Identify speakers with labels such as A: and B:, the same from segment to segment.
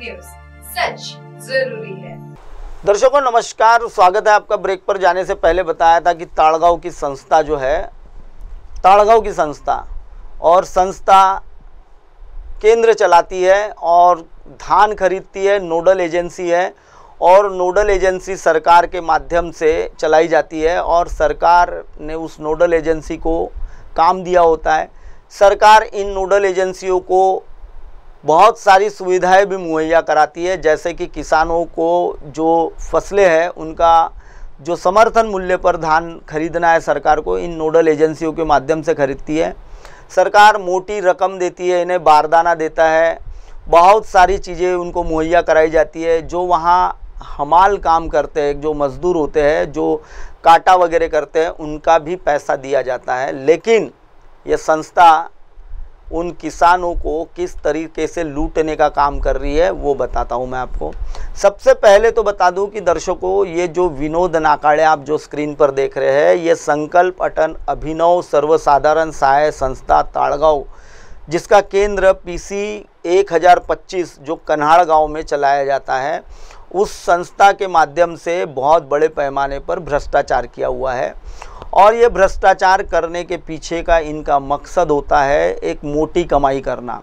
A: News, सच जरूरी है।
B: दर्शकों नमस्कार, स्वागत है आपका। ब्रेक पर जाने से पहले बताया था कि ताड़गांव की संस्था जो है, ताड़गांव की संस्था और संस्था केंद्र चलाती है और धान खरीदती है, नोडल एजेंसी है और नोडल एजेंसी सरकार के माध्यम से चलाई जाती है और सरकार ने उस नोडल एजेंसी को काम दिया होता है। सरकार इन नोडल एजेंसियों को बहुत सारी सुविधाएं भी मुहैया कराती है, जैसे कि किसानों को जो फसलें हैं उनका जो समर्थन मूल्य पर धान खरीदना है सरकार को इन नोडल एजेंसियों के माध्यम से खरीदती है। सरकार मोटी रकम देती है, इन्हें बारदाना देता है, बहुत सारी चीज़ें उनको मुहैया कराई जाती है। जो वहाँ हमाल काम करते हैं, जो मज़दूर होते हैं, जो काटा वगैरह करते हैं, उनका भी पैसा दिया जाता है। लेकिन ये संस्था उन किसानों को किस तरीके से लूटने का काम कर रही है वो बताता हूँ मैं आपको। सबसे पहले तो बता दूँ कि दर्शकों, ये जो विनोद नाकाड़े आप जो स्क्रीन पर देख रहे हैं, ये संकल्प अटल अभिनव सर्वसाधारण सहाय संस्था ताड़गांव, जिसका केंद्र PC 1025 जो कन्हाड़ गांव में चलाया जाता है, उस संस्था के माध्यम से बहुत बड़े पैमाने पर भ्रष्टाचार किया हुआ है। और ये भ्रष्टाचार करने के पीछे का इनका मकसद होता है एक मोटी कमाई करना।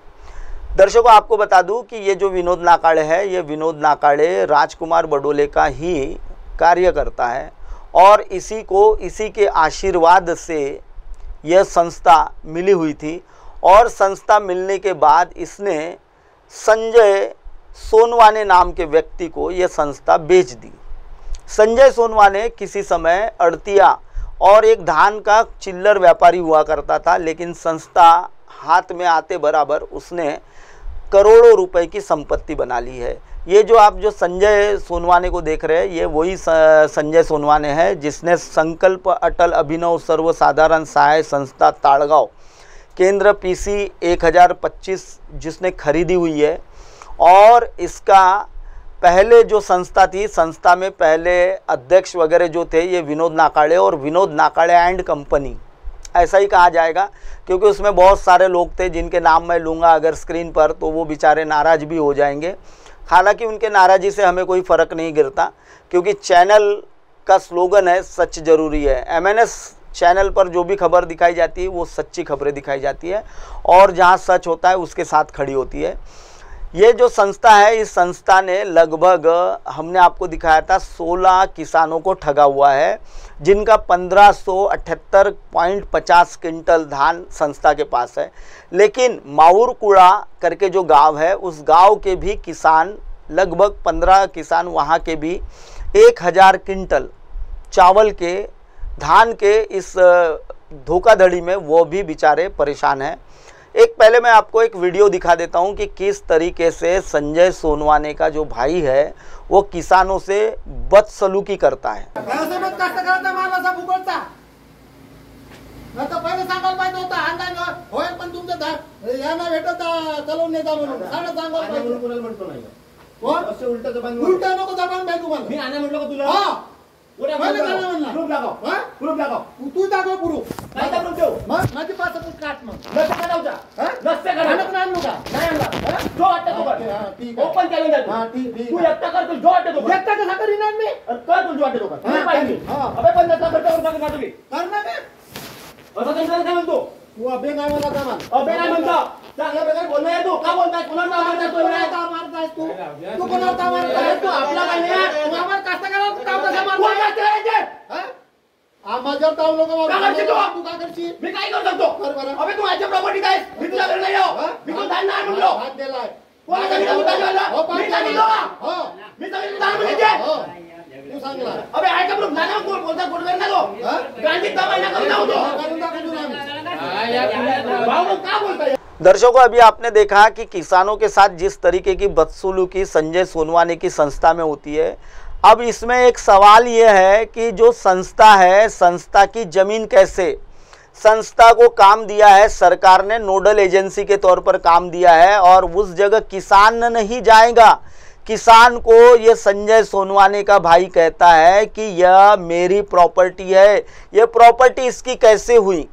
B: दर्शकों आपको बता दूं कि ये जो विनोद नाकाड़े है, ये विनोद नाकाड़े राजकुमार बडोले का ही कार्य करता है और इसी के आशीर्वाद से यह संस्था मिली हुई थी। और संस्था मिलने के बाद इसने संजय सोनवाने नाम के व्यक्ति को यह संस्था बेच दी। संजय सोनवाने किसी समय अड़तिया और एक धान का चिल्लर व्यापारी हुआ करता था, लेकिन संस्था हाथ में आते बराबर उसने करोड़ों रुपए की संपत्ति बना ली है। ये जो आप जो संजय सोनवाने को देख रहे हैं, ये वही संजय सोनवाने है जिसने संकल्प अटल अभिनव सर्वसाधारण सहाय संस्था ताड़गांव केंद्र PC 1025 जिसने खरीदी हुई है। और इसका पहले जो संस्था थी, संस्था में पहले अध्यक्ष वगैरह जो थे ये विनोद नाकाड़े और विनोद नाकाड़े एंड कंपनी, ऐसा ही कहा जाएगा, क्योंकि उसमें बहुत सारे लोग थे जिनके नाम मैं लूँगा अगर स्क्रीन पर तो वो बेचारे नाराज़ भी हो जाएंगे। हालांकि उनके नाराज़गी से हमें कोई फ़र्क नहीं गिरता, क्योंकि चैनल का स्लोगन है सच ज़रूरी है। MNS चैनल पर जो भी खबर दिखाई जाती है वो सच्ची खबरें दिखाई जाती है और जहाँ सच होता है उसके साथ खड़ी होती है। ये जो संस्था है, इस संस्था ने लगभग हमने आपको दिखाया था 16 किसानों को ठगा हुआ है, जिनका 1578.50 क्विंटल धान संस्था के पास है। लेकिन माउरकुड़ा करके जो गांव है, उस गांव के भी किसान लगभग 15 किसान वहां के भी 1000 क्विंटल चावल के धान के इस धोखाधड़ी में वो भी बेचारे परेशान हैं। एक पहले मैं आपको एक वीडियो दिखा देता हूं कि किस तरीके से संजय सोनवाने का जो भाई है वो किसानों से बदसलूकी करता है। दर्शकों अभी आपने देखा कि किसानों के साथ जिस तरीके की बदसलूकी संजय सोनवाने की संस्था में होती है। अब इसमें एक सवाल ये है कि जो संस्था है, संस्था की जमीन कैसे, संस्था को काम दिया है सरकार ने, नोडल एजेंसी के तौर पर काम दिया है और उस जगह किसान नहीं जाएगा। किसान को ये संजय सोनवाने का भाई कहता है कि यह मेरी प्रॉपर्टी है। यह प्रॉपर्टी इसकी कैसे हुई?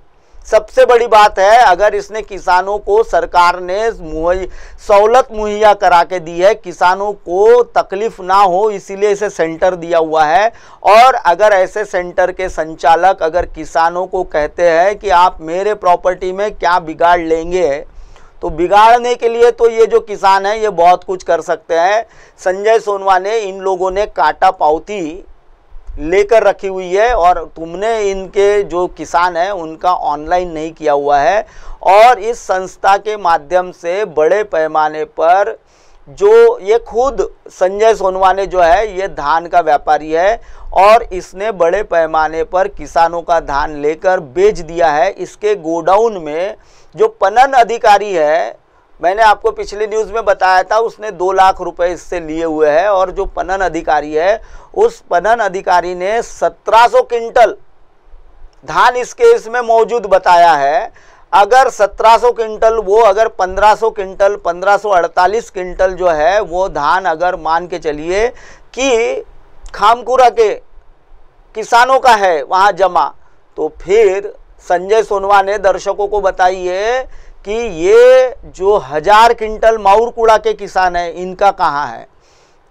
B: सबसे बड़ी बात है, अगर इसने किसानों को, सरकार ने सहूलत मुहैया करा के दी है, किसानों को तकलीफ ना हो इसीलिए इसे सेंटर दिया हुआ है। और अगर ऐसे सेंटर के संचालक अगर किसानों को कहते हैं कि आप मेरे प्रॉपर्टी में क्या बिगाड़ लेंगे, तो बिगाड़ने के लिए तो ये जो किसान है ये बहुत कुछ कर सकते हैं। संजय सोनवा ने, इन लोगों ने काटा पावती लेकर रखी हुई है और तुमने इनके जो किसान हैं उनका ऑनलाइन नहीं किया हुआ है। और इस संस्था के माध्यम से बड़े पैमाने पर जो ये खुद संजय सोनवा ने जो है ये धान का व्यापारी है और इसने बड़े पैमाने पर किसानों का धान लेकर बेच दिया है। इसके गोडाउन में जो पणन अधिकारी है, मैंने आपको पिछली न्यूज़ में बताया था, उसने 2 लाख रुपए इससे लिए हुए हैं। और जो पणन अधिकारी है, उस पणन अधिकारी ने 1700 क्विंटल धान इसके इसमें मौजूद बताया है। अगर 1700 क्विंटल वो, अगर 1500 क्विंटल, 1548 क्विंटल जो है वो धान अगर मान के चलिए कि खामपुरा के किसानों का है वहाँ जमा, तो फिर संजय सोनवा ने दर्शकों को बताइए कि ये जो 1000 क्विंटल माउरकुड़ा के किसान हैं इनका कहाँ है,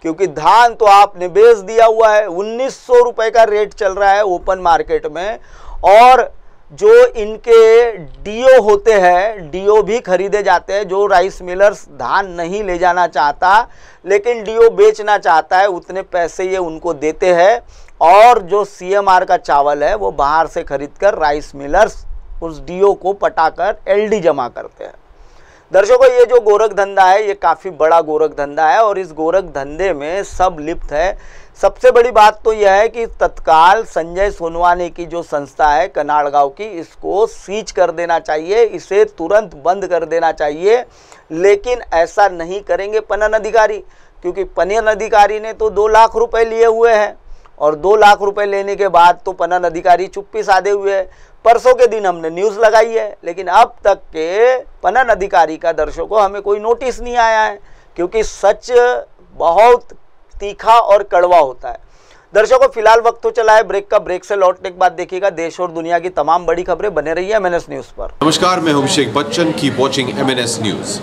B: क्योंकि धान तो आपने बेच दिया हुआ है। 1900 रुपये का रेट चल रहा है ओपन मार्केट में। और जो इनके डीओ होते हैं, डीओ भी खरीदे जाते हैं। जो राइस मिलर्स धान नहीं ले जाना चाहता लेकिन डीओ बेचना चाहता है, उतने पैसे ये उनको देते हैं। और जो सीएमआर का चावल है वो बाहर से खरीद कर राइस मिलर्स उस डीओ को पटाकर एलडी जमा करते हैं। दर्शकों, ये जो गोरख धंधा है ये काफ़ी बड़ा गोरख धंधा है और इस गोरख धंधे में सब लिप्त है। सबसे बड़ी बात तो यह है कि तत्काल संजय सोनवाने की जो संस्था है कनाड़गांव की, इसको सीज कर देना चाहिए, इसे तुरंत बंद कर देना चाहिए। लेकिन ऐसा नहीं करेंगे पणन अधिकारी, क्योंकि पणन अधिकारी ने तो 2 लाख रुपए लिए हुए हैं और 2 लाख रुपए लेने के बाद तो पणन अधिकारी चुप्पी साधे हुए है। परसों के दिन हमने न्यूज़ लगाई है, लेकिन अब तक के पणन अधिकारी का दर्शकों हमें कोई नोटिस नहीं आया है, क्योंकि सच बहुत तीखा और कड़वा होता है। दर्शकों, फिलहाल वक्त तो चला है ब्रेक का। ब्रेक से लौटने के बाद देखिएगा देश और दुनिया की तमाम बड़ी खबरें। बने रही है MNS न्यूज़ पर।
C: नमस्कार, मैं Abhishek Bachchan. Keep watching MNS news.